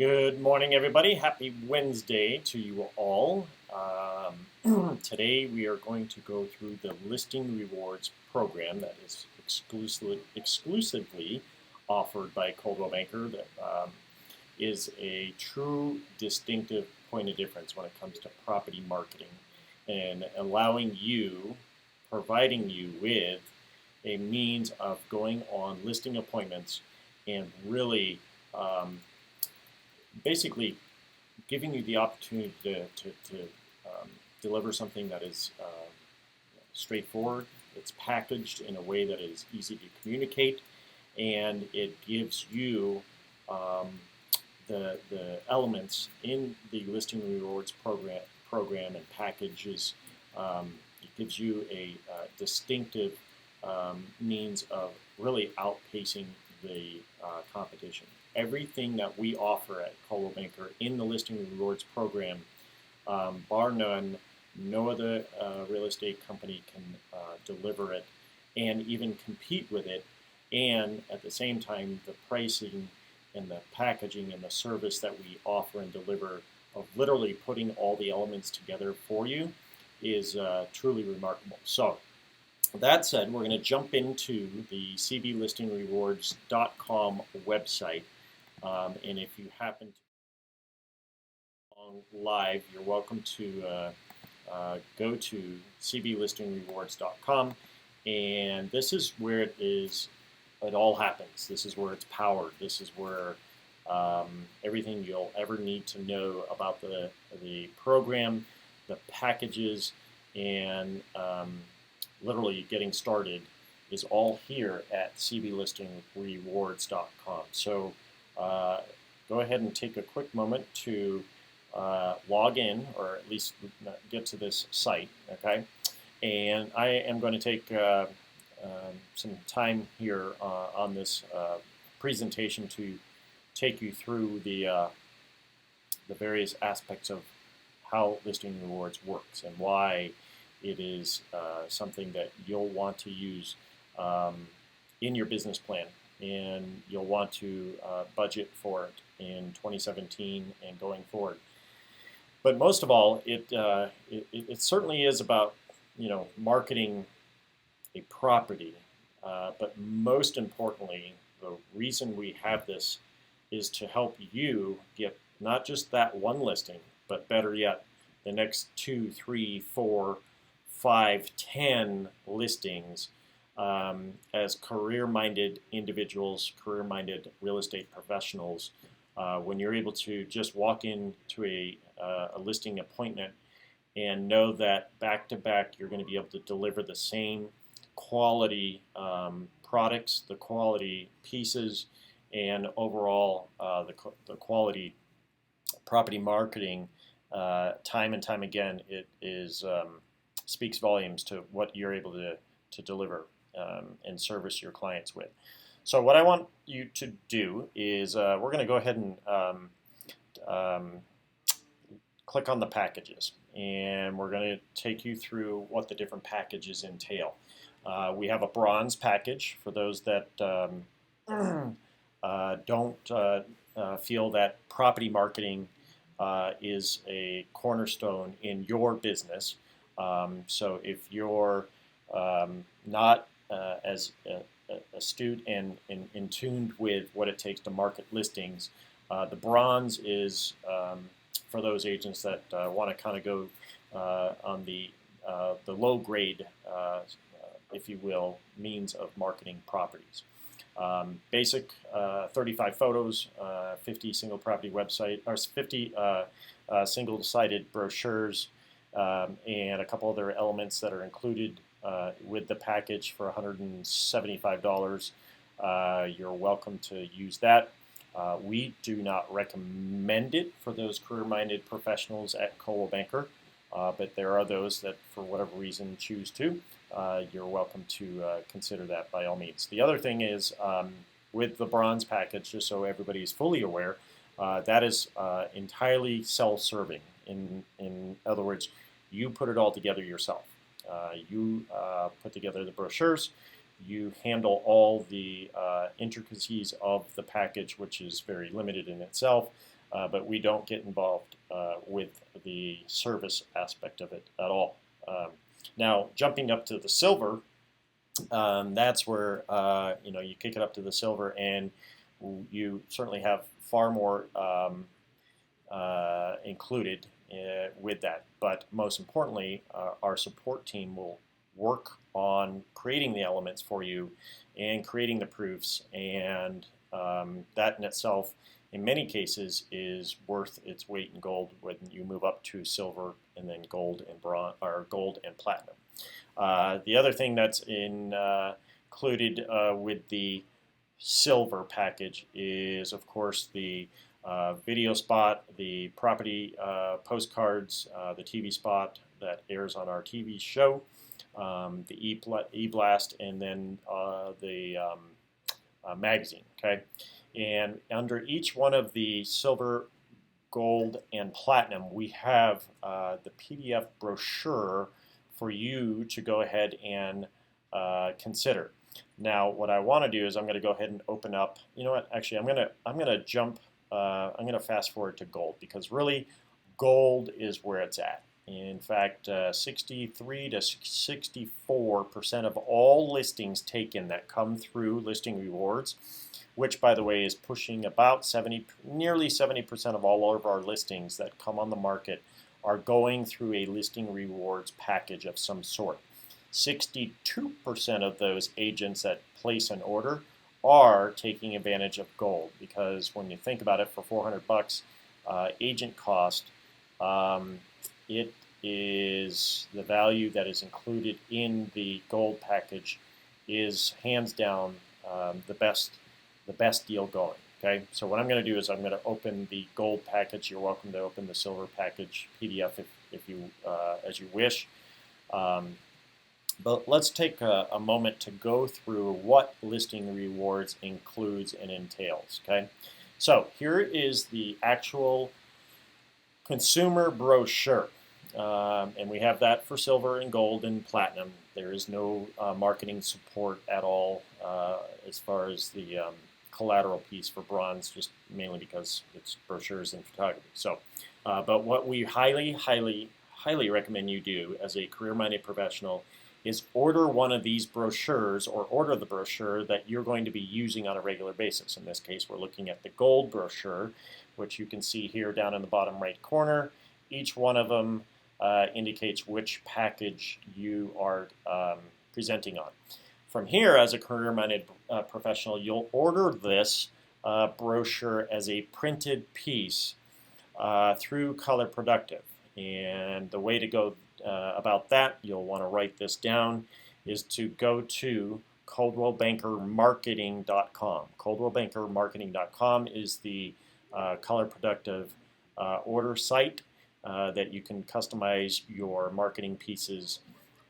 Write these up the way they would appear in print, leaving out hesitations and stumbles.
Good morning, everybody. Happy Wednesday to you all. Today we are going to go through the listing rewards program that is exclusively offered by Coldwell Banker. That is a true distinctive point of difference when it comes to property marketing and providing you with a means of going on listing appointments and really basically giving you the opportunity to deliver something that is straightforward. It's packaged in a way that is easy to communicate, and it gives you the elements in the listing rewards program and packages. It gives you a distinctive means of really outpacing the competition. Everything that we offer at Coldwell Banker in the listing rewards program, bar none, no other real estate company can deliver it and even compete with it. And at the same time, the pricing and the packaging and the service that we offer and deliver of literally putting all the elements together for you is truly remarkable. So that said, we're going to jump into the cblistingrewards.com website. And if you happen to be on live, you're welcome to go to cblistingrewards.com. And this is where it all happens. This is where it's powered. This is where everything you'll ever need to know about the program, the packages, and literally getting started is all here at cblistingrewards.com. So go ahead and take a quick moment to log in, or at least get to this site, okay? And I am going to take some time here on this presentation to take you through the various aspects of how listing rewards works and why it is something that you'll want to use in your business plan, and you'll want to budget for it in 2017 and going forward. But most of all, it certainly is about marketing a property. But most importantly, the reason we have this is to help you get not just that one listing, but better yet, the next 2, 3, 4, 5, 10 listings as career-minded individuals, career-minded real estate professionals. When you're able to just walk into a listing appointment and know that back-to-back you're going to be able to deliver the same quality products, the quality pieces, and overall the quality property marketing time and time again, it is speaks volumes to what you're able to deliver and service your clients with. So what I want you to do is we're going to go ahead and click on the packages, and we're going to take you through what the different packages entail. We have a bronze package for those that don't feel that property marketing is a cornerstone in your business. So if you're not as astute and in tuned with what it takes to market listings, the bronze is for those agents that want to kind of go on the low grade, if you will, means of marketing properties. Basic 35 photos, 50 single property website, or 50 single-sided brochures, and a couple other elements that are included with the package for $175. You're welcome to use that. We do not recommend it for those career-minded professionals at Coldwell Banker, but there are those that, for whatever reason, choose to. You're welcome to consider that by all means. The other thing is, with the bronze package, just so everybody is fully aware, that is entirely self-serving. In other words, you put it all together yourself. You put together the brochures, you handle all the intricacies of the package, which is very limited in itself. but we don't get involved with the service aspect of it at all. Now, jumping up to the silver, that's where you kick it up to the silver, and you certainly have far more included with that. But most importantly, our support team will work on creating the elements for you and creating the proofs, and that in itself, in many cases, is worth its weight in gold when you move up to silver and then gold and bronze, or gold and platinum. The other thing that's included with the silver package is, of course, the video spot, the property postcards, the TV spot that airs on our TV show, the e-blast, and then the magazine. Okay, and under each one of the silver, gold, and platinum, we have the PDF brochure for you to go ahead and consider. Now, what I want to do is I'm going to go ahead and open up. You know what? Actually, I'm going to jump. I'm going to fast forward to gold, because really, gold is where it's at. In fact, 63 to 64% of all listings taken that come through Listing Rewards, which, by the way, is pushing about nearly 70% of all of our listings that come on the market, are going through a Listing Rewards package of some sort. 62% of those agents that place an order are taking advantage of gold, because when you think about it, for $400 agent cost, it is the value that is included in the gold package is hands down the best deal going. Okay, so what I'm going to do is I'm going to open the gold package. You're welcome to open the silver package PDF if you as you wish. But let's take a moment to go through what Listing Rewards includes and entails. Okay, so here is the actual consumer brochure, and we have that for silver and gold and platinum. There is no marketing support at all as far as the collateral piece for bronze, just mainly because it's brochures and photography. So, but what we highly recommend you do as a career-minded professional is order one of these brochures, or order the brochure that you're going to be using on a regular basis. In this case, we're looking at the gold brochure, which you can see here down in the bottom right corner. Each one of them indicates which package you are presenting on. From here, as a career-minded professional, you'll order this brochure as a printed piece through Color Productive. And the way to go about that, you'll want to write this down, is to go to ColdwellBankerMarketing.com. ColdwellBankerMarketing.com is the Color Productive order site that you can customize your marketing pieces,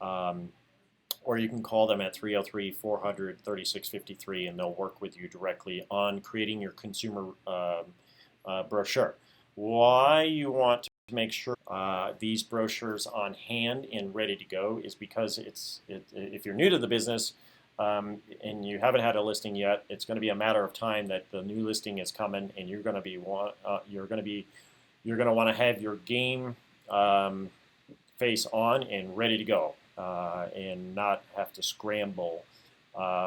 or you can call them at 303-400-3653, and they'll work with you directly on creating your consumer brochure. Why you want to make sure these brochures on hand and ready to go is because if you're new to the business and you haven't had a listing yet, it's going to be a matter of time that the new listing is coming, and you're going to want to have your game face on and ready to go, and not have to scramble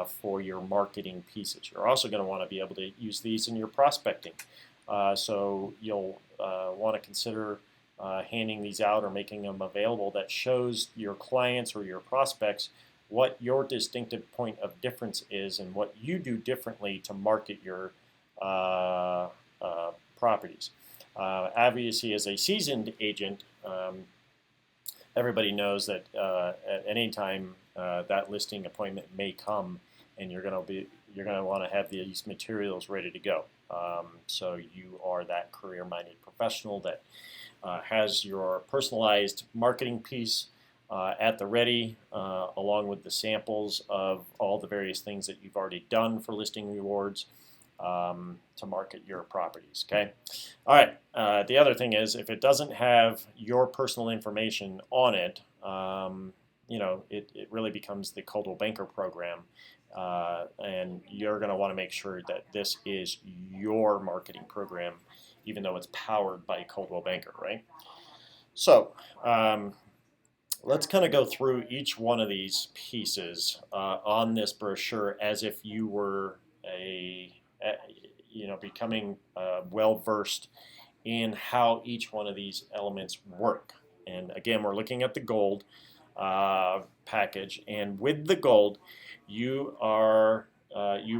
for your marketing pieces. You're also going to want to be able to use these in your prospecting. So you'll want to consider handing these out or making them available that shows your clients or your prospects what your distinctive point of difference is and what you do differently to market your properties. Obviously, as a seasoned agent, everybody knows that at any time that listing appointment may come, and you're going to want to have these materials ready to go. So you are that career-minded professional that has your personalized marketing piece at the ready, along with the samples of all the various things that you've already done for Listing Rewards to market your properties. Okay. All right. The other thing is, if it doesn't have your personal information on it, it really becomes the Coldwell Banker program. And you're going to want to make sure that this is your marketing program, even though it's powered by Coldwell Banker, right? So let's kind of go through each one of these pieces on this brochure as if you were becoming well versed in how each one of these elements work. And again, we're looking at the gold package, and with the gold, you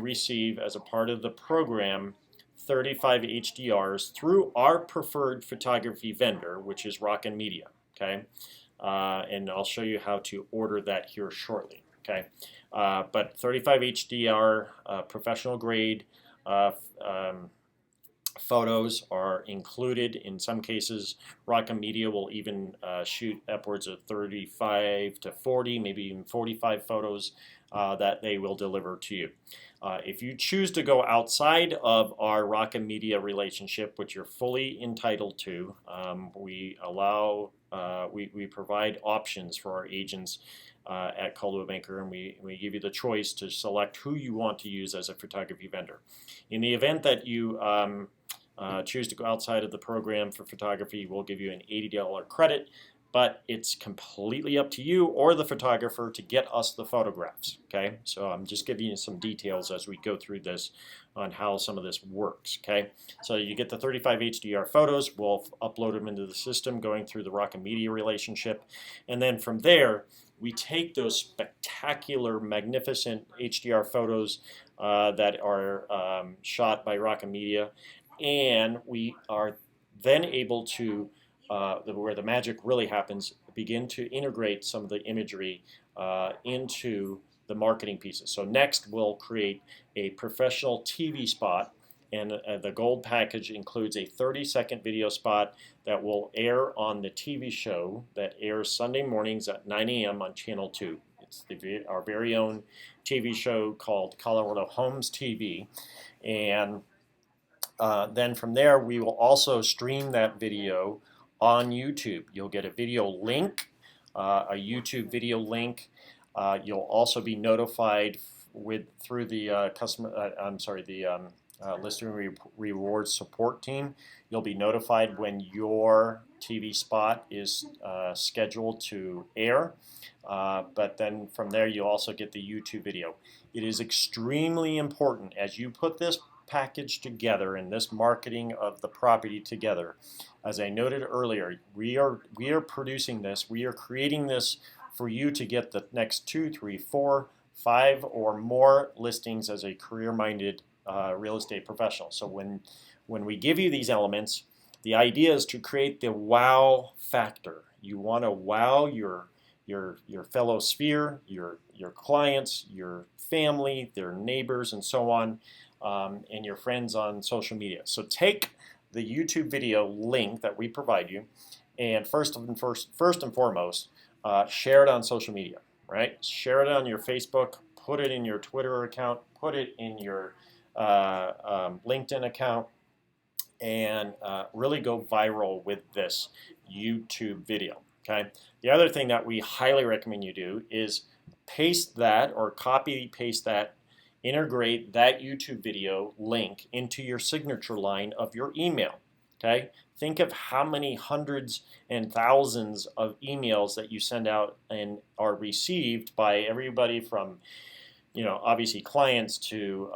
receive as a part of the program 35 HDRs through our preferred photography vendor, which is Rocket Media. Okay, and I'll show you how to order that here shortly. Okay, but 35 HDR professional grade photos are included. In some cases, Rocket Media will even shoot upwards of 35 to 40, maybe even 45 photos that they will deliver to you. If you choose to go outside of our Rocket Media relationship, which you're fully entitled to, we provide options for our agents at Coldwell Banker, and we give you the choice to select who you want to use as a photography vendor. In the event that you choose to go outside of the program for photography, we'll give you an $80 credit, but it's completely up to you or the photographer to get us the photographs. Okay, so I'm just giving you some details as we go through this on how some of this works. Okay, so you get the 35 HDR photos, we'll upload them into the system going through the Rocket Media relationship, and then from there we take those spectacular, magnificent HDR photos that are shot by Rocket Media, and we are then able to, where the magic really happens, begin to integrate some of the imagery into the marketing pieces. So next we'll create a professional TV spot, and the gold package includes a 30-second video spot that will air on the TV show that airs Sunday mornings at 9 a.m. on Channel 2. It's our very own TV show called Colorado Homes TV. And then from there, we will also stream that video on YouTube. You'll get a video link, a YouTube video link. You'll also be notified through the Listing Rewards support team. You'll be notified when your TV spot is scheduled to air. But then from there, you also get the YouTube video. It is extremely important as you put this package together and this marketing of the property together. As I noted earlier, we are producing this. We are creating this for you to get the next 2, 3, 4, 5 or more listings as a career-minded real estate professional. So when we give you these elements, the idea is to create the wow factor. You want to wow your fellow sphere, your clients, your family, their neighbors, and so on, and your friends on social media. So take the YouTube video link that we provide you, and first and foremost, share it on social media. Right? Share it on your Facebook, put it in your Twitter account, put it in your LinkedIn account, and really go viral with this YouTube video. Okay. The other thing that we highly recommend you do is paste that or copy paste that, integrate that YouTube video link into your signature line of your email. Okay. Think of how many hundreds and thousands of emails that you send out and are received by everybody from, obviously clients to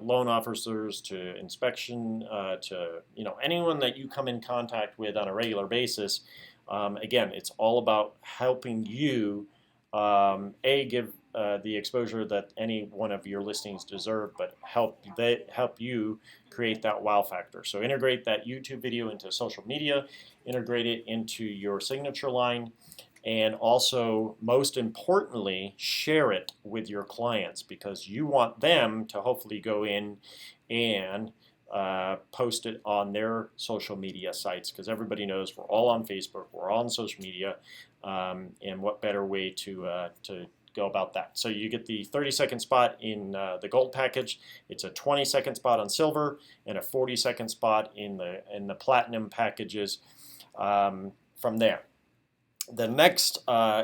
loan officers to inspection to anyone that you come in contact with on a regular basis. Again, it's all about helping you give the exposure that any one of your listings deserve, but help you create that wow factor. So integrate that YouTube video into social media, integrate it into your signature line, and also, most importantly, share it with your clients, because you want them to hopefully go in and post it on their social media sites, because everybody knows we're all on Facebook, we're all on social media, and what better way to go about that. So you get the 30-second spot in the gold package. It's a 20-second spot on silver and a 40-second spot in the platinum packages from there. The next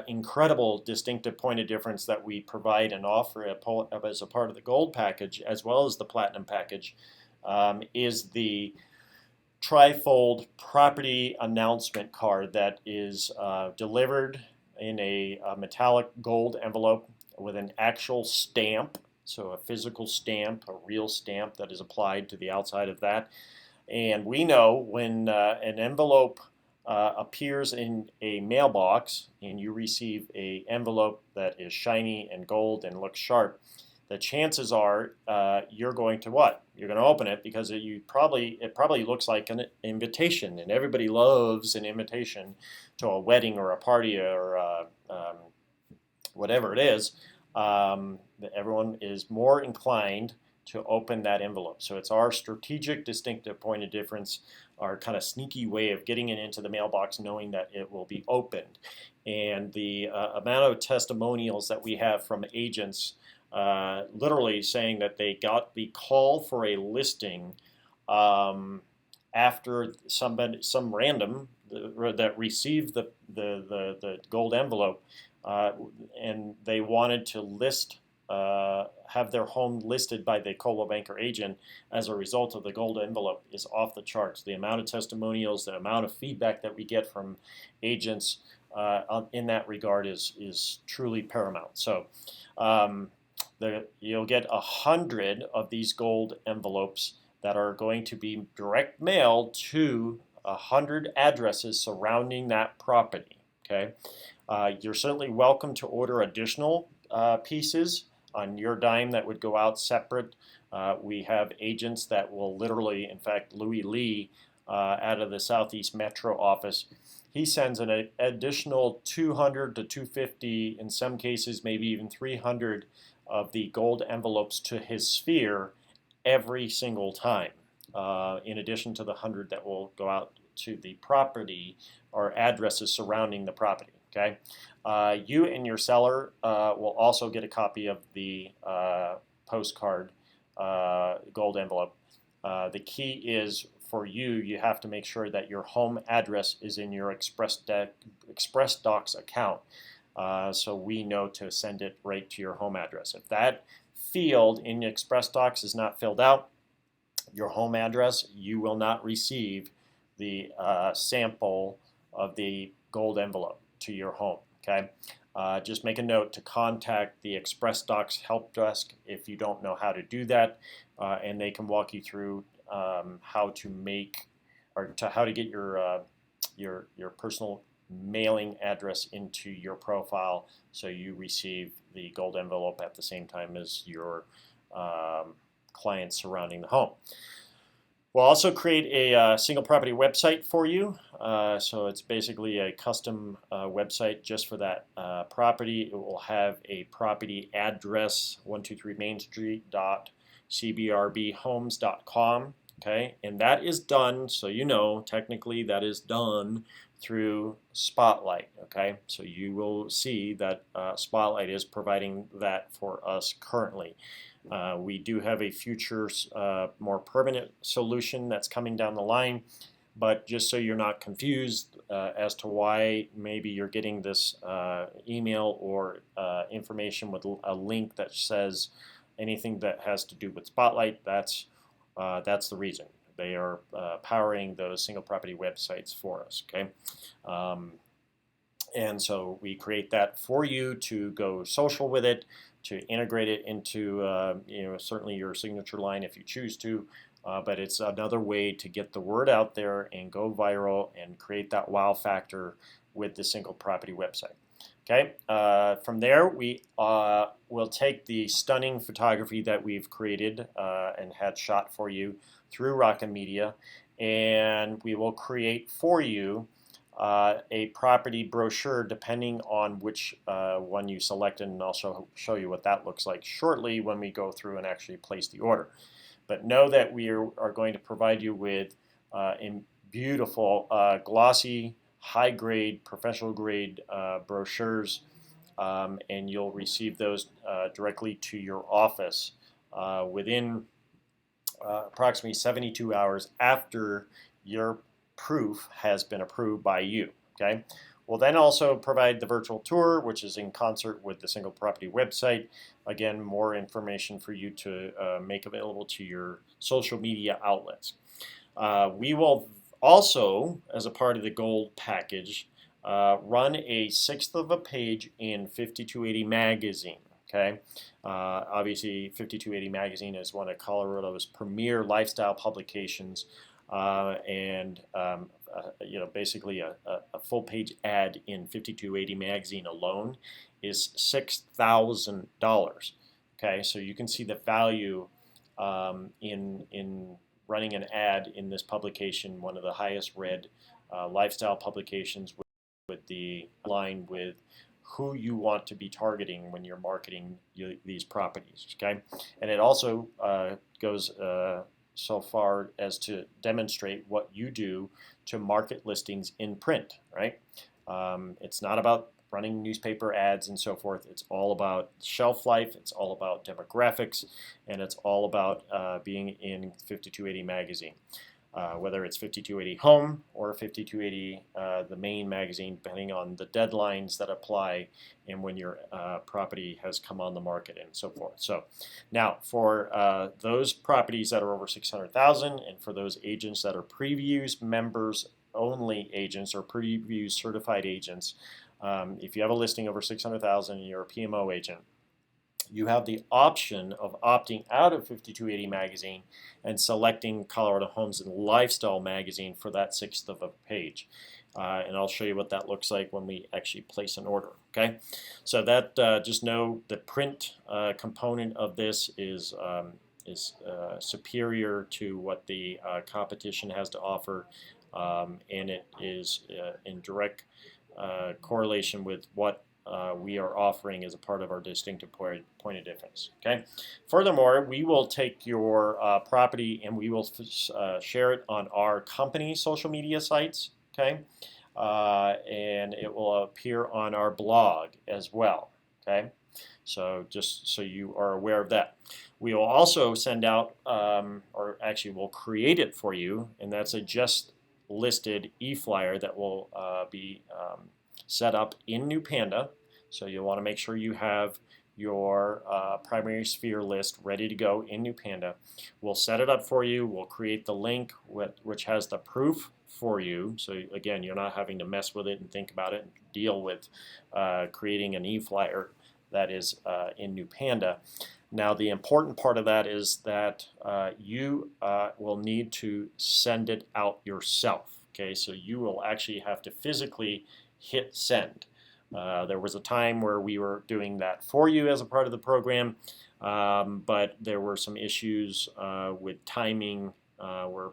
incredible distinctive point of difference that we provide and offer as a part of the gold package as well as the platinum package is the trifold property announcement card that is delivered in a metallic gold envelope with an actual stamp, so a physical stamp, a real stamp that is applied to the outside of that. And we know when an envelope appears in a mailbox and you receive an envelope that is shiny and gold and looks sharp, the chances are you're going to what? You're going to open it because it probably looks like an invitation, and everybody loves an invitation to a wedding or a party or whatever it is. Everyone is more inclined to open that envelope. So it's our strategic distinctive point of difference, our kind of sneaky way of getting it into the mailbox knowing that it will be opened. And the amount of testimonials that we have from agents literally saying that they got the call for a listing after some random that received the gold envelope and they wanted to have their home listed by the Coldwell Banker agent as a result of the gold envelope is off the charts. The amount of testimonials, the amount of feedback that we get from agents in that regard is truly paramount. So you'll get 100 of these gold envelopes that are going to be direct mailed to 100 addresses surrounding that property. Okay, you're certainly welcome to order additional pieces on your dime that would go out separate. We have agents that will literally, in fact, Louis Lee out of the Southeast Metro office, he sends an additional 200 to 250, in some cases maybe even 300 of the gold envelopes to his sphere every single time, in addition to the 100 that will go out to the property or addresses surrounding the property. Okay, you and your seller will also get a copy of the postcard gold envelope. The key is for you, you have to make sure that your home address is in your Express Docs account, so we know to send it right to your home address. If that field in Express Docs is not filled out, your home address, you will not receive the sample of the gold envelope to your home. Okay, just make a note to contact the Express Docs help desk if you don't know how to do that, and they can walk you through how to make or how to get your personal mailing address into your profile so you receive the gold envelope at the same time as your clients surrounding the home. We'll also create a single property website for you. So it's basically a custom website just for that property. It will have a property address, 123 Main Street .cbrbhomes.com. Okay, and that is done, so you know, technically that is done through Spotlight. Okay, so you will see that Spotlight is providing that for us currently. We do have a future more permanent solution that's coming down the line, but just so you're not confused as to why maybe you're getting this email or information with a link that says anything that has to do with Spotlight, that's the reason. They are powering those single property websites for us. Okay, and so we create that for you to go social with it, to integrate it into certainly your signature line if you choose to, but it's another way to get the word out there and go viral and create that wow factor with the single property website. Okay, from there we will take the stunning photography that we've created and had shot for you through Rocket Media, and we will create for you a property brochure depending on which one you selected, and I'll show you what that looks like shortly when we go through and actually place the order. But know that we are going to provide you with beautiful, glossy, high-grade, professional-grade brochures, and you'll receive those directly to your office within approximately 72 hours after your proof has been approved by you. Okay, We'll then also provide the virtual tour, which is in concert with the single property website. Again, more information for you to make available to your social media outlets. We will also, as a part of the gold package, run a sixth of a page in 5280 magazine. Okay, obviously 5280 magazine is one of Colorado's premier lifestyle publications, and basically a full-page ad in 5280 magazine alone is $6,000. Okay, so you can see the value in running an ad in this publication, one of the highest read lifestyle publications, with the line with who you want to be targeting when you're marketing these properties. Okay, and it also goes so far as to demonstrate what you do to market listings in print. Right? It's not about running newspaper ads and so forth. It's all about shelf life. It's all about demographics, and it's all about being in 5280 magazine. Whether it's 5280 Home or 5280 the main magazine, depending on the deadlines that apply and when your property has come on the market and so forth. So now for those properties that are over 600,000 and for those agents that are previews members only agents or previews certified agents, if you have a listing over 600,000 and you're a PMO agent, you have the option of opting out of 5280 magazine and selecting Colorado Homes and Lifestyle magazine for that sixth of a page. And I'll show you what that looks like when we actually place an order. Okay, so that just know the print component of this is superior to what the competition has to offer, and it is in direct correlation with what we are offering as a part of our distinctive point of difference. Okay. Furthermore, we will take your property and we will share it on our company social media sites. Okay, and it will appear on our blog as well. Okay, so just so you are aware of that. We will also send out, or actually we'll create it for you, and that's a just listed e-flyer that will be set up in New Panda. So you'll want to make sure you have your primary sphere list ready to go in New Panda. We'll set it up for you. We'll create the link which has the proof for you. So again, you're not having to mess with it and think about it and deal with creating an e-flyer that is in New Panda. Now the important part of that is that you will need to send it out yourself. Okay, so you will actually have to physically hit send. There was a time where we were doing that for you as a part of the program, but there were some issues with timing where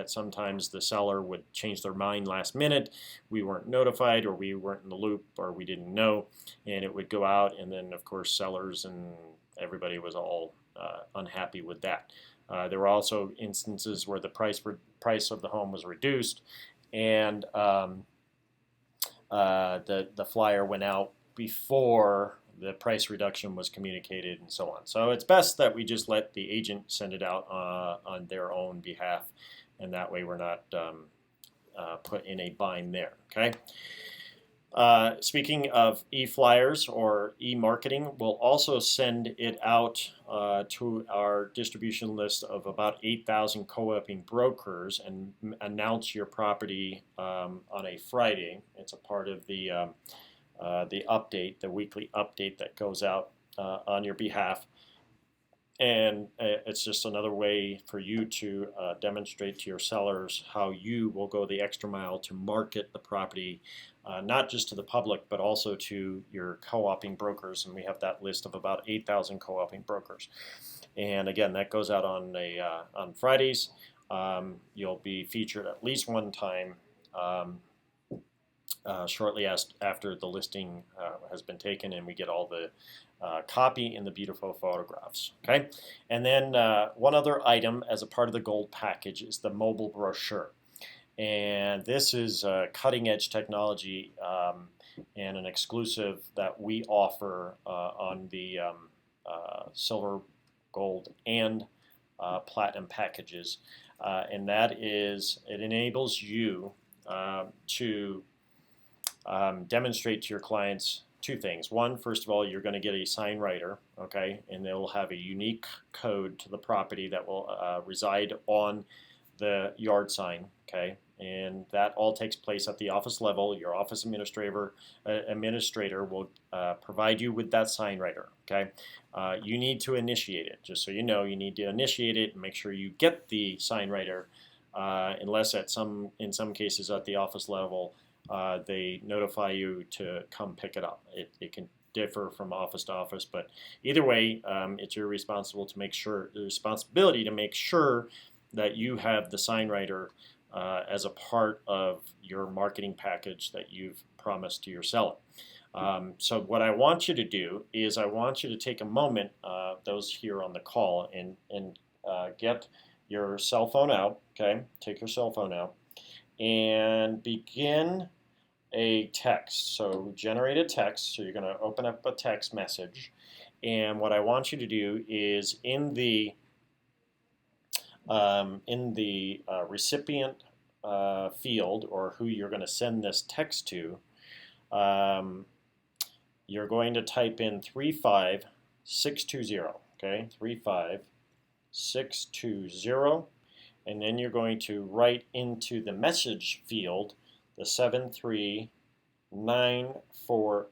sometimes the seller would change their mind last minute. We weren't notified, or we weren't in the loop, or we didn't know, and it would go out, and then of course sellers and everybody was all unhappy with that. There were also instances where the price of the home was reduced, and the flyer went out before the price reduction was communicated and so on. So it's best that we just let the agent send it out on their own behalf, and that way we're not put in a bind there. Okay. Speaking of e-flyers or e-marketing, we'll also send it out to our distribution list of about 8,000 co-oping brokers and announce your property on a Friday. It's a part of the update, the weekly update that goes out on your behalf. And it's just another way for you to demonstrate to your sellers how you will go the extra mile to market the property, not just to the public, but also to your co-oping brokers. And we have that list of about 8,000 co-oping brokers. And again, that goes out on Fridays. You'll be featured at least one time shortly after the listing has been taken and we get all the copy and the beautiful photographs. Okay, and then one other item as a part of the gold package is the mobile brochure, and this is cutting edge technology and an exclusive that we offer on the silver, gold, and platinum packages, and that is it enables you to demonstrate to your clients two things. One, first of all, you're going to get a sign writer, okay, and they will have a unique code to the property that will reside on the yard sign, okay, and that all takes place at the office level. Your office administrator will provide you with that sign writer, okay. You need to initiate it, just so you know. You need to initiate it and make sure you get the sign writer, unless in some cases at the office level they notify you to come pick it up. It can differ from office to office, but either way, it's your responsibility to make sure that you have the sign writer as a part of your marketing package that you've promised to your seller. So what I want you to do is I want you to take a moment, those here on the call, and get your cell phone out, okay? Take your cell phone out and begin a text. So generate a text. So you're going to open up a text message, and what I want you to do is in the recipient field, or who you're going to send this text to, you're going to type in 35620, okay, 35620, and then you're going to write into the message field the 73940.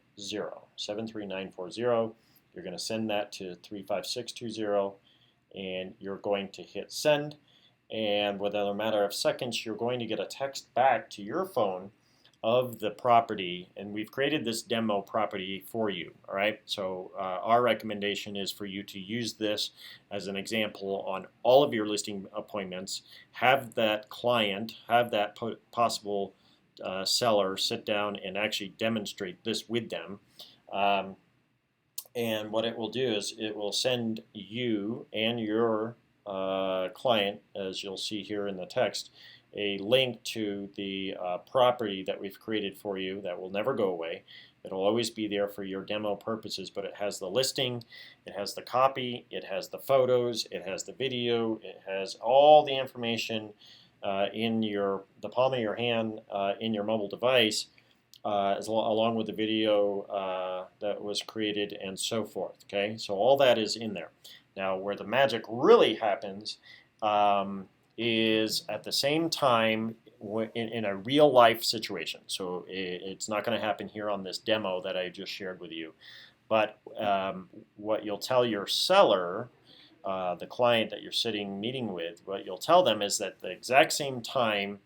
73940. You're going to send that to 35620, and you're going to hit send. And within a matter of seconds, you're going to get a text back to your phone of the property, and we've created this demo property for you. All right, so our recommendation is for you to use this as an example on all of your listing appointments. Have that client, have that possible seller sit down and actually demonstrate this with them. And what it will do is it will send you and your client, as you'll see here in the text, a link to the property that we've created for you that will never go away. It'll always be there for your demo purposes, but it has the listing, it has the copy, it has the photos, it has the video, it has all the information in the palm of your hand, in your mobile device, along with the video that was created and so forth. Okay, so all that is in there. Now, where the magic really happens is at the same time in a real life situation. So it's not going to happen here on this demo that I just shared with you. But what you'll tell your seller, the client that you're meeting with, what you'll tell them is that the exact same time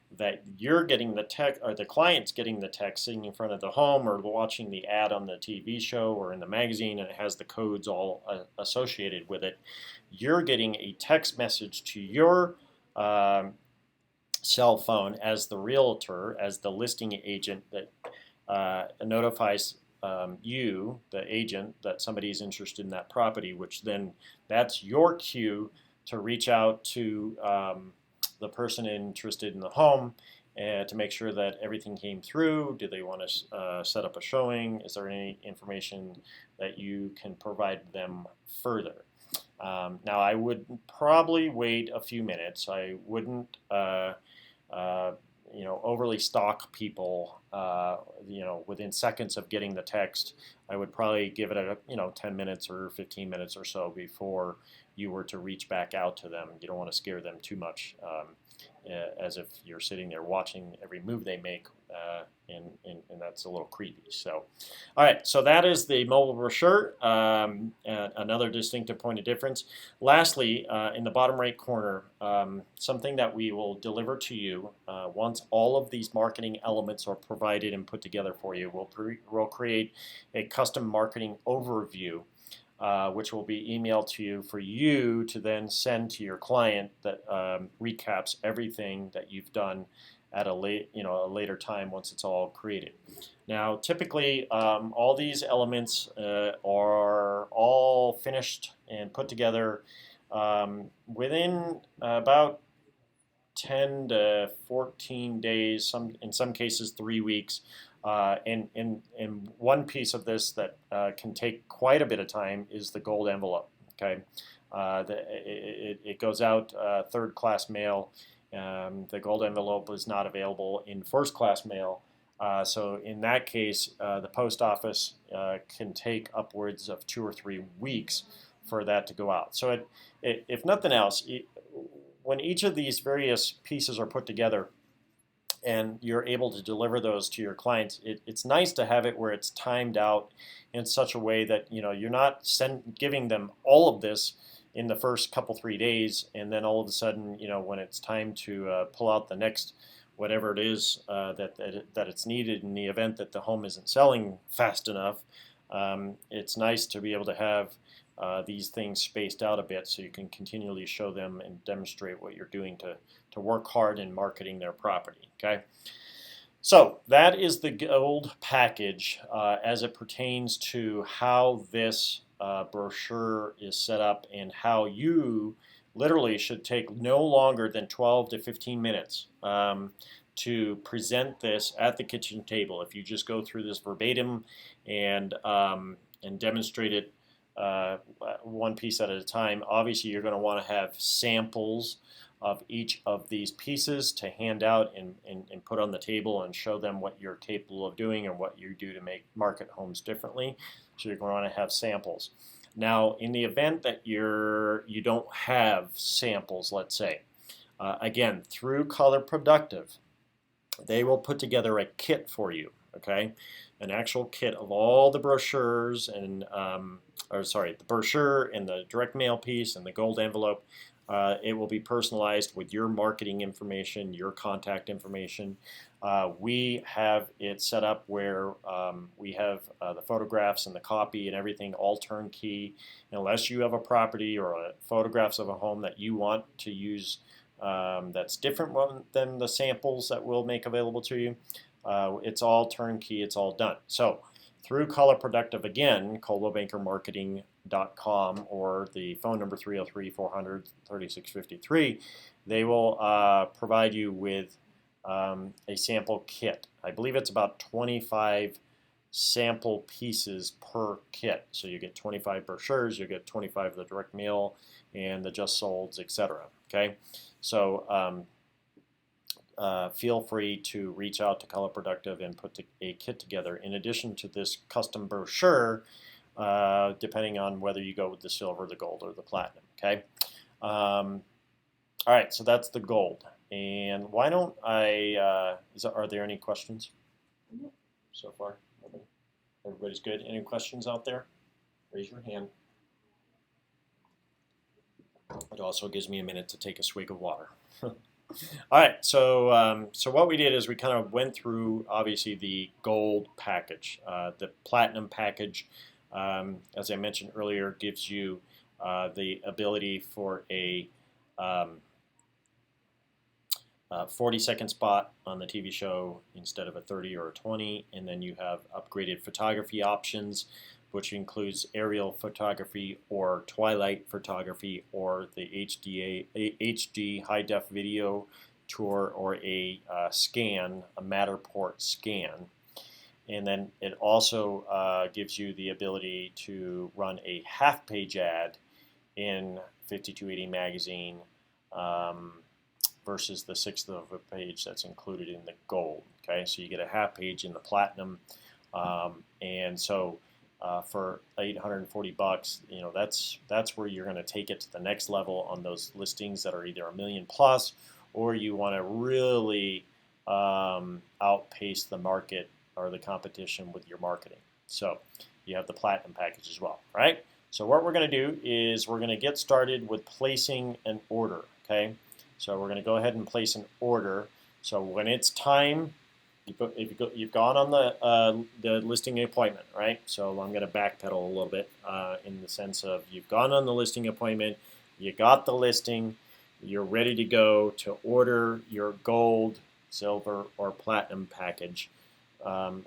that you're getting the text, or the client's getting the text, sitting in front of the home or watching the ad on the TV show or in the magazine, and it has the codes all associated with it, you're getting a text message to your cell phone as the realtor, as the listing agent that notifies you, the agent, that somebody is interested in that property, which then that's your cue to reach out to the person interested in the home to make sure that everything came through. Do they want to set up a showing? Is there any information that you can provide them further? Now, I would probably wait a few minutes. I wouldn't overly stalk people, within seconds of getting the text. I would probably give it 10 minutes or 15 minutes or so before you were to reach back out to them. You don't want to scare them too much, as if you're sitting there watching every move they make, and that's a little creepy. So, all right, so that is the mobile brochure, another distinctive point of difference. Lastly, in the bottom right corner, something that we will deliver to you once all of these marketing elements are provided and put together for you. We'll create a custom marketing overview, which will be emailed to you for you to then send to your client, that recaps everything that you've done at a later time once it's all created. Now, typically, all these elements are all finished and put together within about 10 to 14 days, in some cases 3 weeks. And one piece of this that can take quite a bit of time is the gold envelope. Okay, it goes out third-class mail. The gold envelope is not available in first-class mail. So in that case, the post office can take upwards of 2 or 3 weeks for that to go out. So if nothing else, when each of these various pieces are put together and you're able to deliver those to your clients, it's nice to have it where it's timed out in such a way that you're not giving them all of this in the first couple 3 days, and then all of a sudden, when it's time to pull out the next whatever it is that it's needed in the event that the home isn't selling fast enough. It's nice to be able to have these things spaced out a bit so you can continually show them and demonstrate what you're doing to work hard in marketing their property. Okay, so that is the gold package as it pertains to how this brochure is set up and how you literally should take no longer than 12 to 15 minutes to present this at the kitchen table. If you just go through this verbatim and demonstrate it one piece at a time, obviously you're going to want to have samples of each of these pieces to hand out and put on the table and show them what you're capable of doing and what you do to market homes differently. So you're going to want to have samples. Now, in the event that you don't have samples, let's say, again, through Color Productive, they will put together a kit for you, okay? An actual kit of all the brochures and, the brochure and the direct mail piece and the gold envelope. It will be personalized with your marketing information, your contact information. We have it set up where we have the photographs and the copy and everything all turnkey. Unless you have a property or photographs of a home that you want to use that's different than the samples that we'll make available to you, it's all turnkey, it's all done. So through Color Productive, again, coldwellbankermarketing.com or the phone number 303-400-3653, they will provide you with a sample kit. I believe it's about 25 sample pieces per kit. So you get 25 brochures, you get 25 of the direct mail and the just solds, etc. Okay, so feel free to reach out to Color Productive and put a kit together in addition to this custom brochure, depending on whether you go with the silver, the gold, or the platinum. Okay. All right, so that's the gold. And why don't I? Are there any questions so far? Everybody's good. Any questions out there? Raise your hand. It also gives me a minute to take a swig of water. All right, so what we did is we kind of went through, obviously, the gold package. The platinum package, as I mentioned earlier, gives you the ability for a 40-second spot on the TV show instead of a 30 or a 20, and then you have upgraded photography options, which includes aerial photography or twilight photography or the HD high-def video tour or a scan, a Matterport scan. And then it also gives you the ability to run a half-page ad in 5280 magazine versus the sixth of a page that's included in the gold. Okay, so you get a half page in the platinum, and so for $840, that's where you're going to take it to the next level on those listings that are either $1 million plus, or you want to really outpace the market or the competition with your marketing. So you have the platinum package as well, right? So what we're going to do is we're going to get started with placing an order. Okay, so we're going to go ahead and place an order. So when it's time, you've gone on the listing appointment, right? So I'm going to backpedal a little bit in the sense of you've gone on the listing appointment, you got the listing, you're ready to go to order your gold, silver, or platinum package,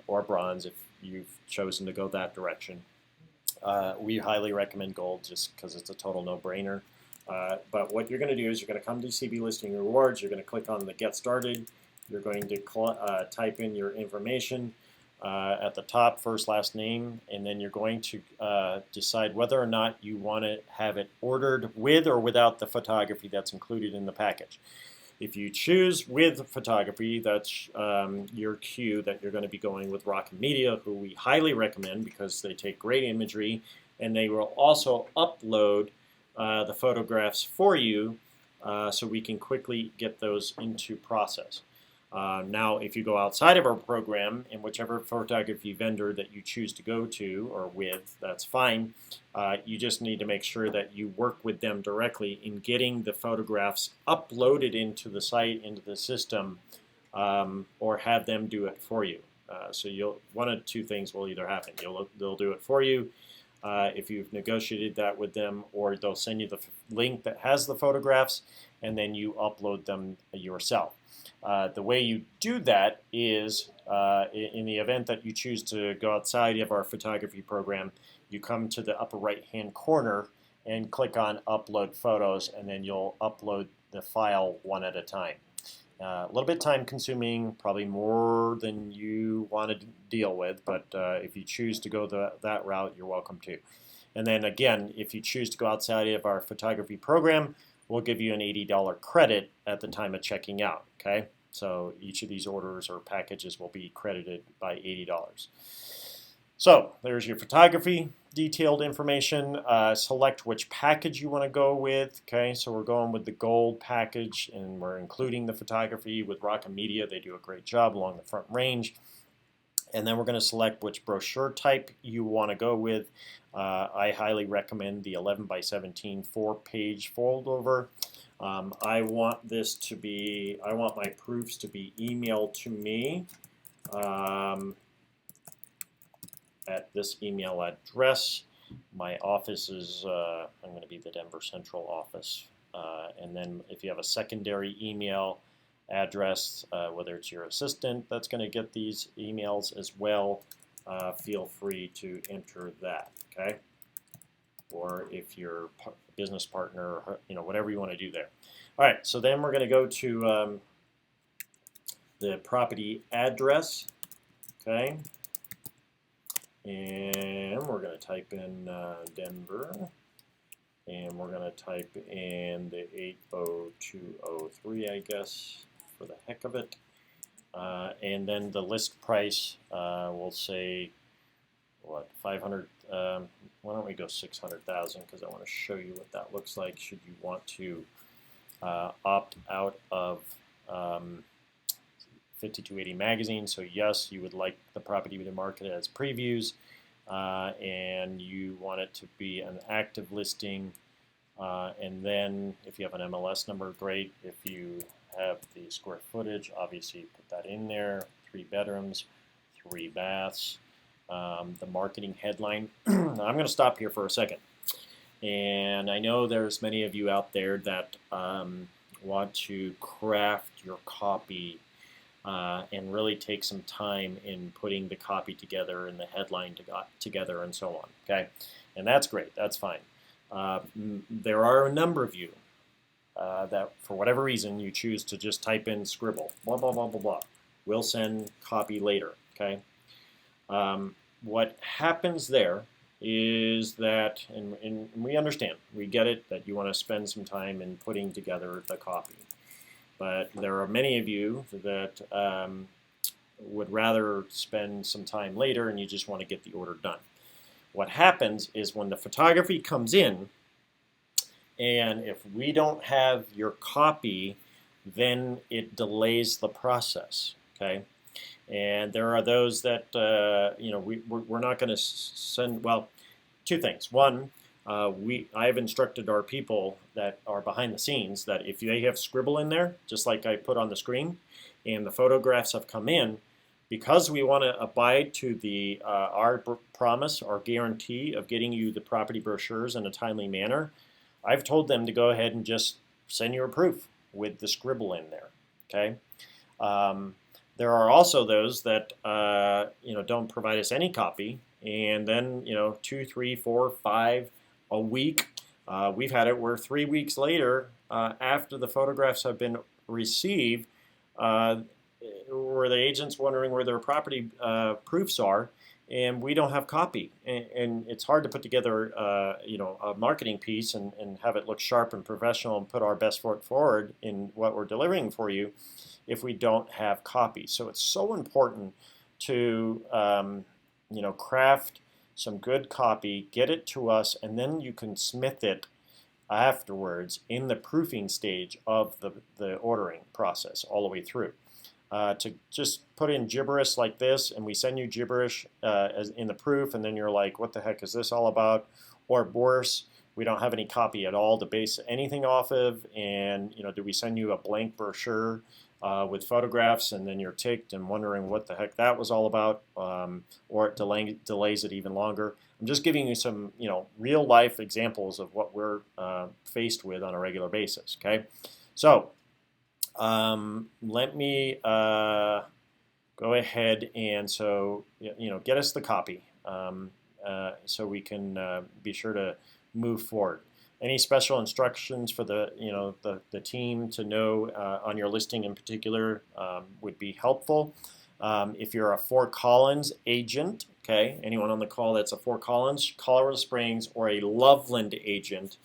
or bronze if you've chosen to go that direction. We highly recommend gold just because it's a total no-brainer. But what you're going to do is you're going to come to CB Listing Rewards, you're going to click on the Get Started, you're going to type in your information at the top, first, last name, and then you're going to decide whether or not you want to have it ordered with or without the photography that's included in the package. If you choose with photography, that's your cue that you're going to be going with Rocket Media, who we highly recommend because they take great imagery and they will also upload the photographs for you so we can quickly get those into process. Now, if you go outside of our program, in whichever photography vendor that you choose to go to or with, that's fine. You just need to make sure that you work with them directly in getting the photographs uploaded into the site, into the system, or have them do it for you. So one of two things will either happen. They'll do it for you if you've negotiated that with them, or they'll send you the link that has the photographs, and then you upload them yourself. The way you do that is, in the event that you choose to go outside of our photography program, you come to the upper right-hand corner and click on Upload Photos, and then you'll upload the file one at a time. A little bit time-consuming, probably more than you want to deal with, but if you choose to go that route, you're welcome to. And then again, if you choose to go outside of our photography program, we'll give you an $80 credit at the time of checking out. Okay, so each of these orders or packages will be credited by $80. So there's your photography detailed information. Select which package you want to go with. Okay, so we're going with the gold package, and we're including the photography with Rocket Media. They do a great job along the front range. And then we're going to select which brochure type you want to go with. I highly recommend the 11 by 17 4-page foldover. I want my proofs to be emailed to me at this email address. My office is, I'm going to be the Denver Central office. And then if you have a secondary email address, whether it's your assistant that's going to get these emails as well, feel free to enter that, okay? Or if your business partner, whatever you want to do there. All right, so then we're going to go to the property address, okay? And we're going to type in Denver, and we're going to type in the 80203, I guess, for the heck of it. And then the list price, we'll say, what, 500, why don't we go 600,000, because I want to show you what that looks like should you want to opt out of 5280 magazine. So yes, you would like the property to market as previews, and you want it to be an active listing. And then if you have an MLS number, great. If you have the square footage, obviously put that in there. 3 bedrooms, 3 baths. The marketing headline. I'm going to stop here for a second. And I know there's many of you out there that want to craft your copy and really take some time in putting the copy together and the headline together and so on. Okay, and that's great. That's fine. There are a number of you that, for whatever reason, you choose to just type in scribble, blah, blah, blah, blah, blah. We'll send copy later, okay? What happens there is that, and we understand, we get it, that you want to spend some time in putting together the copy. But there are many of you that would rather spend some time later and you just want to get the order done. What happens is when the photography comes in, and if we don't have your copy, then it delays the process, okay? And there are those that, we're not going to send, well, 2 things. One, I've instructed our people that are behind the scenes that if they have scribble in there, just like I put on the screen, and the photographs have come in, because we want to abide to the our promise, our guarantee of getting you the property brochures in a timely manner, I've told them to go ahead and just send you a proof with the scribble in there, okay? There are also those that don't provide us any copy, and then 2, 3, 4, 5 a week. We've had it where 3 weeks later, after the photographs have been received, where the agent's wondering where their property proofs are, and we don't have copy, and it's hard to put together a marketing piece and have it look sharp and professional and put our best foot forward in what we're delivering for you if we don't have copy. So it's so important to craft some good copy, get it to us, and then you can smith it afterwards in the proofing stage of the ordering process all the way through. To just put in gibberish like this, and we send you gibberish as in the proof, and then you're like, what the heck is this all about? Or worse, we don't have any copy at all to base anything off of, and do we send you a blank brochure with photographs, and then you're ticked and wondering what the heck that was all about, or it delays it even longer. I'm just giving you some real life examples of what we're faced with on a regular basis. Okay, so let me go ahead and get us the copy so we can be sure to move forward. Any special instructions for the team to know on your listing in particular would be helpful. If you're a Fort Collins agent, okay, anyone on the call that's a Fort Collins, Colorado Springs, or a Loveland agent,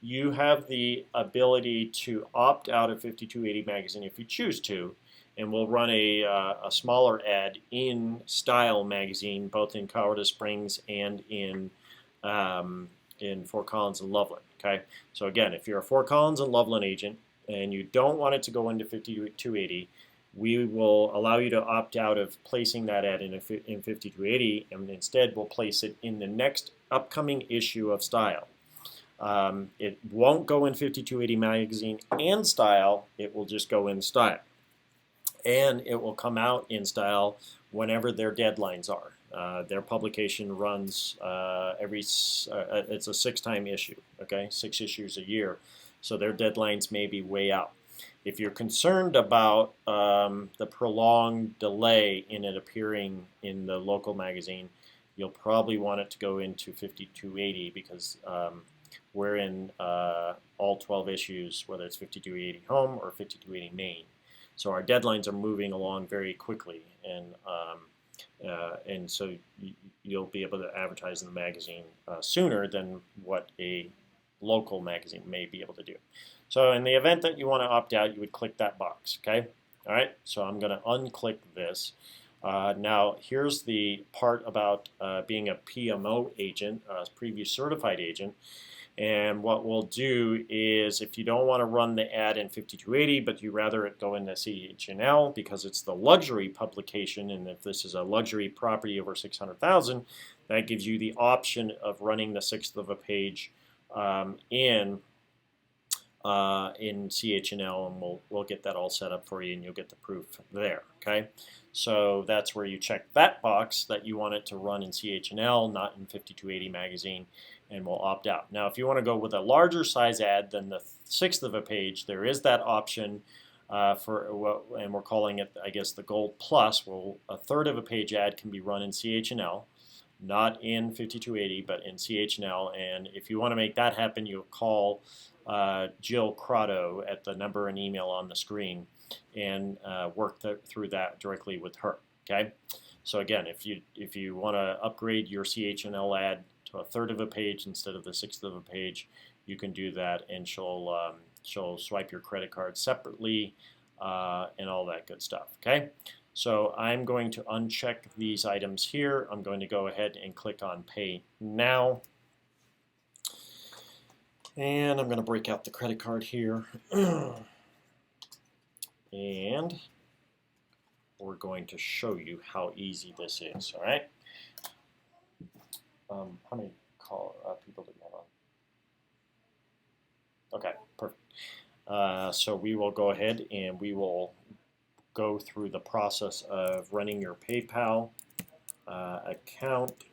you have the ability to opt out of 5280 magazine if you choose to, and we'll run a smaller ad in Style magazine, both in Colorado Springs and in Fort Collins and Loveland. Okay, so again, if you're a Fort Collins and Loveland agent and you don't want it to go into 5280, we will allow you to opt out of placing that ad in 5280, and instead we'll place it in the next upcoming issue of Style. It won't go in 5280 magazine and Style, it will just go in Style. And it will come out in Style whenever their deadlines are. Their publication runs it's a 6-time issue, okay, 6 issues a year. So their deadlines may be way out. If you're concerned about the prolonged delay in it appearing in the local magazine, you'll probably want it to go into 5280 because we're in all 12 issues, whether it's 5280 home or 5280 main. So our deadlines are moving along very quickly, and so you'll be able to advertise in the magazine sooner than what a local magazine may be able to do. So in the event that you want to opt out, you would click that box, okay? All right, so I'm going to unclick this. Now, here's the part about being a PMO agent, a previous certified agent. And what we'll do is, if you don't want to run the ad in 5280, but you rather it go into CHNL because it's the luxury publication, and if this is a luxury property over 600,000, that gives you the option of running the 1/6 of a page in CHNL, and we'll get that all set up for you, and you'll get the proof there. Okay, so that's where you check that box that you want it to run in CHNL, not in 5280 magazine, and we'll opt out. Now, if you want to go with a larger size ad than the 1/6 of a page, there is that option and we're calling it, I guess, the Gold Plus. Well, a 1/3 of a page ad can be run in CHNL, not in 5280, but in CHNL. And if you want to make that happen, you'll call Jill Crotto at the number and email on the screen and work through that directly with her. Okay. So again, if you want to upgrade your CHNL ad to a 1/3 of a page instead of the 1/6 of a page, you can do that, and she'll swipe your credit card separately and all that good stuff. Okay. So I'm going to uncheck these items here. I'm going to go ahead and click on Pay Now. And I'm going to break out the credit card here. And we're going to show you how easy this is, all right? How many people do we have on? Okay, perfect. So we will go ahead and we will go through the process of running your PayPal account.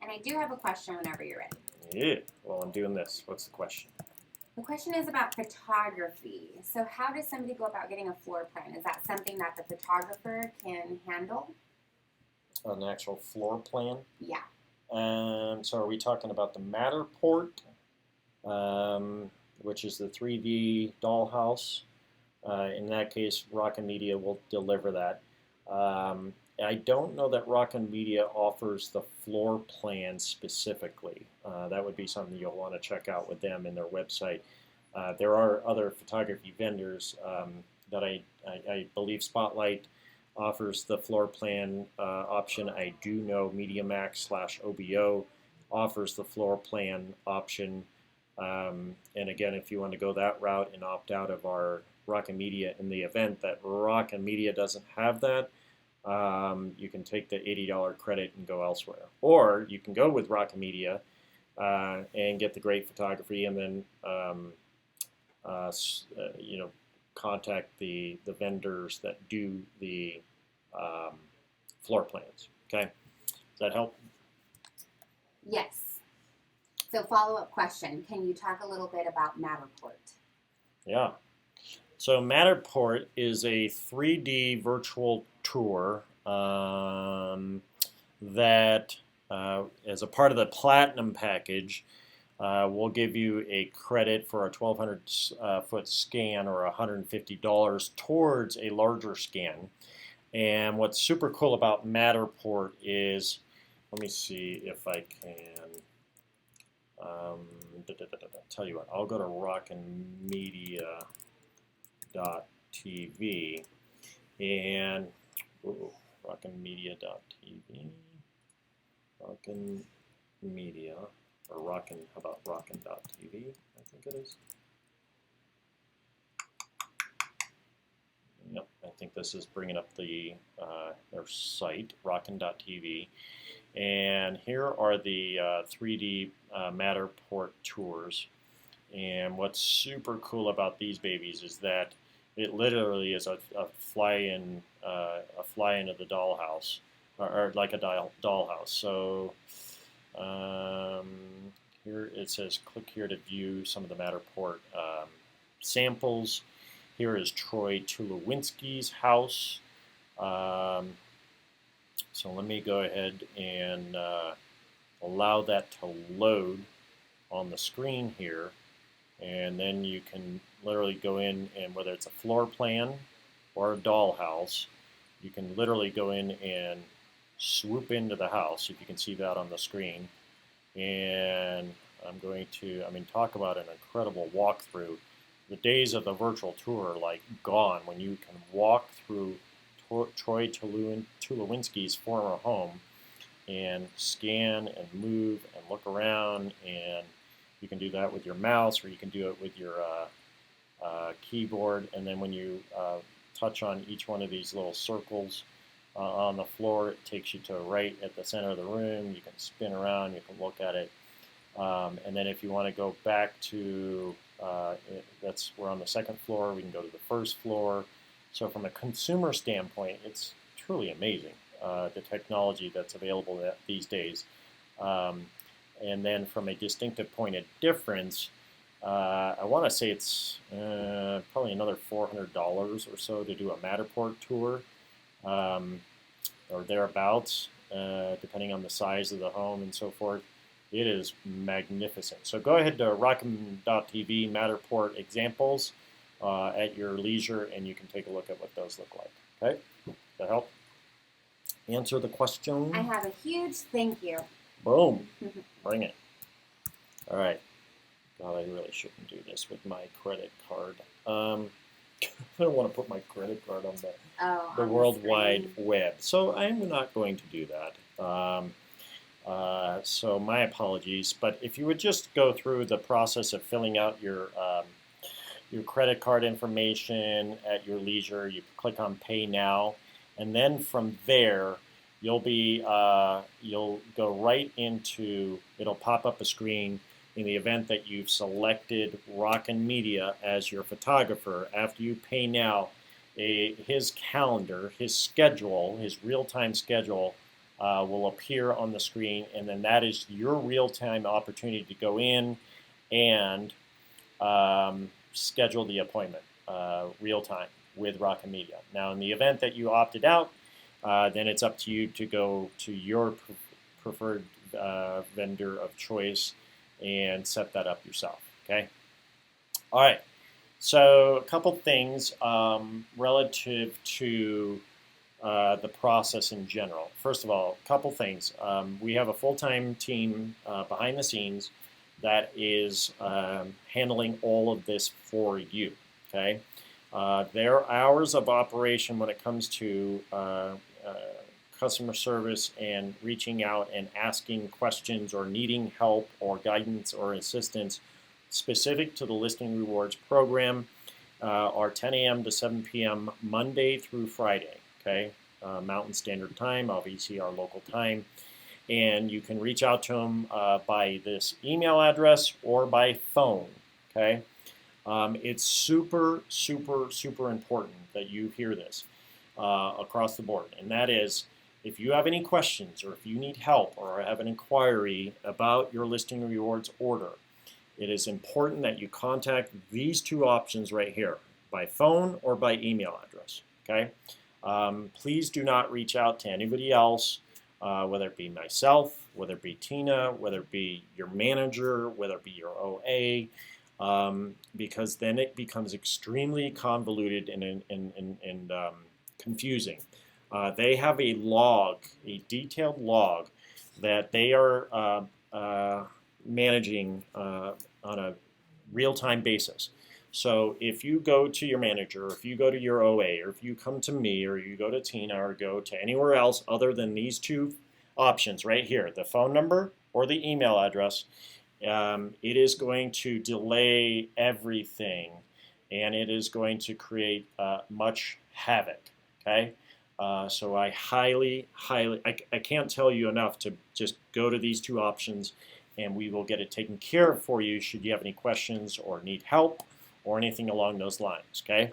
And I do have a question whenever you're ready. Yeah, well, I'm doing this. What's the question? The question is about photography. So how does somebody go about getting a floor plan? Is that something that the photographer can handle? An actual floor plan? Yeah. So are we talking about the Matterport, which is the 3D dollhouse? In that case, Rocket Media will deliver that. I don't know that Rockin' Media offers the floor plan specifically. That would be something you'll want to check out with them in their website. There are other photography vendors that I believe Spotlight offers the floor plan option. I do know MediaMax/OBO offers the floor plan option. And again, if you want to go that route and opt out of our Rockin' Media in the event that Rockin' Media doesn't have that, you can take the $80 credit and go elsewhere. Or you can go with Rockin' Media and get the great photography, and then contact the vendors that do the floor plans. Okay, does that help? Yes. So follow-up question, can you talk a little bit about Matterport? Yeah. So Matterport is a 3D virtual tour that, as a part of the Platinum package, will give you a credit for a 1,200 foot scan or $150 towards a larger scan. And what's super cool about Matterport is, let me see if I can tell you what, I'll go to rockinmedia.tv and rockinmedia.tv, Rockin Media, or Rockin, how about rockin.tv, I think it is. Yep, I think this is bringing up their site, rockin.tv. And here are the 3D Matterport tours. And what's super cool about these babies is that it literally is a fly-in of the dollhouse, or like a dollhouse. So here it says, click here to view some of the Matterport samples. Here is Troy Tulowitzki's house. So let me go ahead and allow that to load on the screen here. And then you can literally go in, and whether it's a floor plan or a dollhouse, you can literally go in and swoop into the house, if you can see that on the screen. And I'm going to, talk about an incredible walkthrough. The days of the virtual tour are like gone when you can walk through Troy Tulowitzki's former home and scan and move and look around, and you can do that with your mouse, or you can do it with your keyboard. And then when you touch on each one of these little circles on the floor, it takes you to right at the center of the room. You can spin around, you can look at it. And then if you want to go back to, we're on the second floor, we can go to the first floor. So from a consumer standpoint, it's truly amazing, the technology that's available these days. And then from a distinctive point of difference, I want to say it's probably another $400 or so to do a Matterport tour, or thereabouts, depending on the size of the home and so forth. It is magnificent. So go ahead to rockin.tv Matterport examples at your leisure, and you can take a look at what those look like. Okay? Does that help answer the question? I have a huge thank you. Boom. Bring it. All right. God, I really shouldn't do this with my credit card. I don't want to put my credit card on the World Wide Web. So I'm not going to do that. So my apologies. But if you would just go through the process of filling out your credit card information at your leisure, you click on Pay Now, and then from there, you'll go right into, it'll pop up a screen in the event that you've selected Rockin Media as your photographer. After you pay now, his calendar, his schedule, his real-time schedule will appear on the screen, and then that is your real-time opportunity to go in and schedule the appointment real-time with Rockin Media. Now, in the event that you opted out, then it's up to you to go to your preferred vendor of choice and set that up yourself, okay? All right, so a couple things relative to the process in general. First of all, a couple things. We have a full-time team behind the scenes that is handling all of this for you. Okay, their hours of operation when it comes to customer service and reaching out and asking questions or needing help or guidance or assistance specific to the Listing Rewards program are 10 a.m. to 7 p.m. Monday through Friday. Okay, Mountain Standard Time, obviously our local time. And you can reach out to them by this email address or by phone. Okay, it's super, super, super important that you hear this across the board. And that is, if you have any questions or if you need help or have an inquiry about your Listing Rewards order, it is important that you contact these two options right here, by phone or by email address. Okay, please do not reach out to anybody else. Whether it be myself, whether it be Tina, whether it be your manager, whether it be your OA, because then it becomes extremely convoluted and confusing. They have a log, a detailed log, that they are managing on a real-time basis. So if you go to your manager, or if you go to your OA, or if you come to me, or you go to Tina, or go to anywhere else other than these two options right here, the phone number or the email address, it is going to delay everything, and it is going to create much havoc. Okay, so I highly, I can't tell you enough to just go to these two options, and we will get it taken care of for you should you have any questions or need help or anything along those lines. Okay.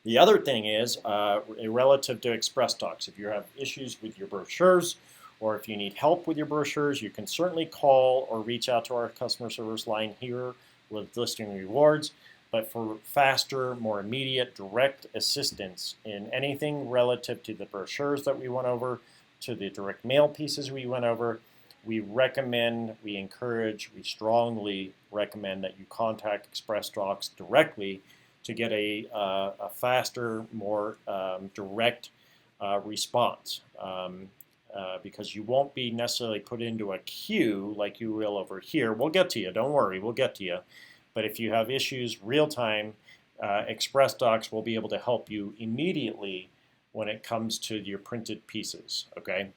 The other thing is relative to Express Docs. If you have issues with your brochures, or if you need help with your brochures, you can certainly call or reach out to our customer service line here with Listing Rewards. But for faster, more immediate, direct assistance in anything relative to the brochures that we went over, to the direct mail pieces we went over, we recommend, we encourage, we strongly recommend that you contact Express Docs directly to get a faster, more direct response. Because you won't be necessarily put into a queue like you will over here. We'll get to you, don't worry, we'll get to you. But if you have issues real time, Express Docs will be able to help you immediately when it comes to your printed pieces, okay,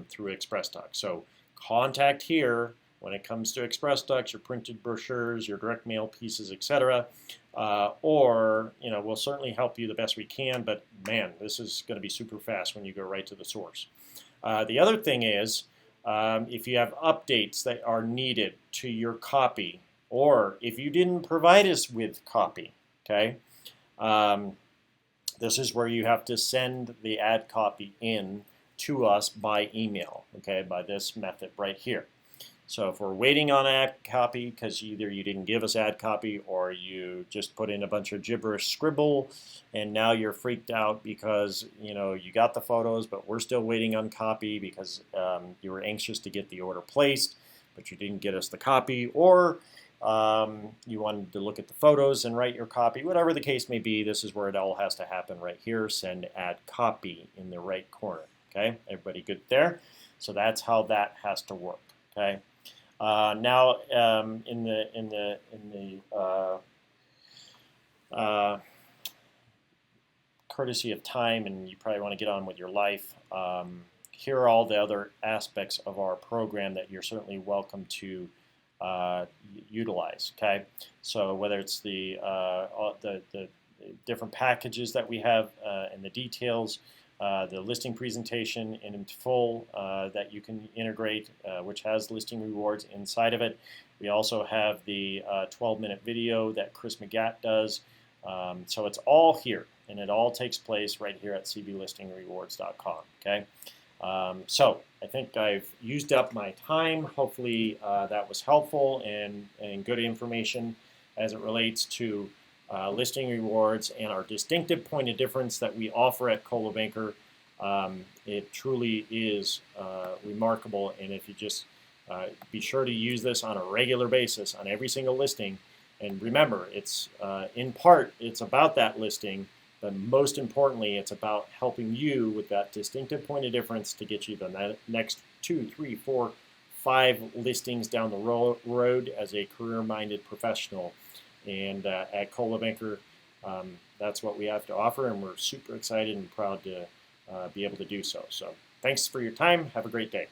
through Express Docs. So contact here when it comes to Express Docs, your printed brochures, your direct mail pieces, etc. Or, we'll certainly help you the best we can, but man, this is going to be super fast when you go right to the source. The other thing is, if you have updates that are needed to your copy, or if you didn't provide us with copy, okay, this is where you have to send the ad copy in to us by email, okay, by this method right here. So if we're waiting on ad copy because either you didn't give us ad copy or you just put in a bunch of gibberish scribble and now you're freaked out because you got the photos but we're still waiting on copy because you were anxious to get the order placed but you didn't get us the copy, or you wanted to look at the photos and write your copy, whatever the case may be, this is where it all has to happen right here. Send ad copy in the right corner. Okay, everybody good there? So that's how that has to work. Okay. Now, in the courtesy of time, and you probably want to get on with your life, here are all the other aspects of our program that you're certainly welcome to utilize. Okay, so whether it's the different packages that we have and the details. The listing presentation in full that you can integrate, which has Listing Rewards inside of it. We also have the 12-minute video that Chris McGatt does. So it's all here, and it all takes place right here at cblistingrewards.com. Okay, so I think I've used up my time. Hopefully that was helpful and good information as it relates to Listing Rewards and our distinctive point of difference that we offer at Coldwell Banker. It truly is remarkable, and if you just be sure to use this on a regular basis on every single listing, and remember, it's in part it's about that listing, but most importantly, it's about helping you with that distinctive point of difference to get you the next 2, 3, 4, 5 listings down the road as a career-minded professional. And at Coldwell Banker, that's what we have to offer, and we're super excited and proud to be able to do so. So thanks for your time. Have a great day.